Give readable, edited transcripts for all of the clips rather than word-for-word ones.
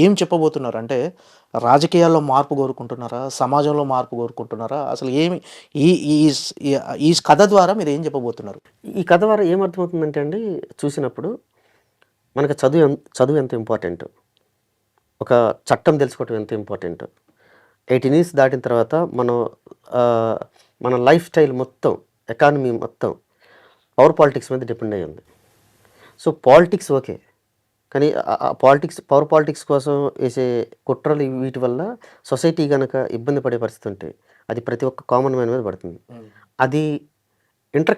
ఏం చెప్పబోతున్నారు? అంటే రాజకీయాల్లో మార్పు కోరుకుంటున్నారా? సమాజంలో మార్పు కోరుకుంటున్నారా? అసలు ఏమి ఈ ఈ స్ ఈ ఈ కథ ద్వారా మీరేం చెప్పబోతున్నారు? ఈ కథ ద్వారా ఏమర్థమవుతుందంటే అండి, చూసినప్పుడు మనకు చదువు ఎంత ఇంపార్టెంట్, ఒక చట్టం తెలుసుకోవటం ఎంత ఇంపార్టెంట్. 18 ఇయర్స్ దాటిన తర్వాత ఆహ్, మన లైఫ్ స్టైల్ మొత్తం, ఎకానమీ మొత్తం పవర్ పాలిటిక్స్ మీద డిపెండ్ అయ్యి ఉంది. So, politics okay. కానీ పవర్ పాలిటిక్స్ కోసం వేసే కుట్రలు వీటి వల్ల సొసైటీ గనక ఇబ్బంది పడే పరిస్థితి ఉంటే, అది ప్రతి ఒక్క కామన్ మ్యాన్ మీద పడుతుంది. అది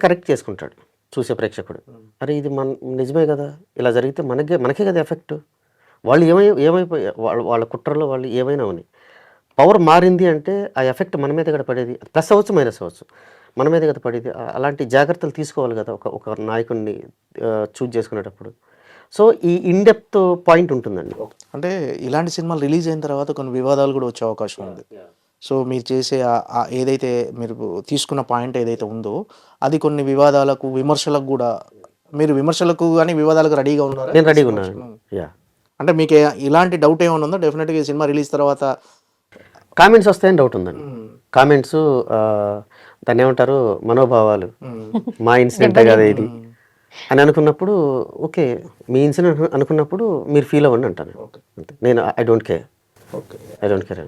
కరెక్ట్ చేసుకుంటాడు చూసే ప్రేక్షకుడు. అరే, ఇది నిజమే కదా! ఇలా జరిగితే మనకే కదా ఎఫెక్ట్. వాళ్ళు ఏమైపోయా వాళ్ళ కుట్రలో వాళ్ళు ఏమైనా ఉన్నాయి. పవర్ మారింది అంటే ఆ ఎఫెక్ట్ మన మీద కదా పడేది. ప్లస్ అవ్వచ్చు, మైనస్ అవ్వచ్చు. మన మీద కదా పడేది. అలాంటి జాగ్రత్తలు తీసుకోవాలి కదా ఒక నాయకుడిని చూజ్ చేసుకునేటప్పుడు. సో, ఈ ఇన్ డెప్త్ పాయింట్ ఉంటుందండి. అంటే ఇలాంటి సినిమాలు రిలీజ్ అయిన తర్వాత కొన్ని వివాదాలు కూడా వచ్చే అవకాశం ఉంది. సో, మీరు చేసే ఏదైతే మీరు తీసుకున్న పాయింట్ ఏదైతే ఉందో, అది కొన్ని వివాదాలకు, విమర్శలకు గూడా మీరు విమర్శలకు గాని, వివాదాలకు రెడీగా ఉన్నారా? నేను రెడీగా ఉన్నాను. యాహ్! అంటే మీకు ఇలాంటి డౌట్ ఏమైనా ఉందా? డెఫినిట్‌గా ఈ సినిమా రిలీజ్ తర్వాత కామెంట్స్ వస్తాయని డౌట్ ఉందండి. కామెంట్స్ దాన్నేమంటారు, మనోభావాలు. మా ఇన్సిడెంటే కదా ఇది అని అనుకున్నప్పుడు, ఓకే, మీ ఇన్సిడెంట్ అనుకున్నప్పుడు మీరు ఫీల్ అవ్వండి అంటాను. అంతే. నేను I don't care. Okay. I don't care.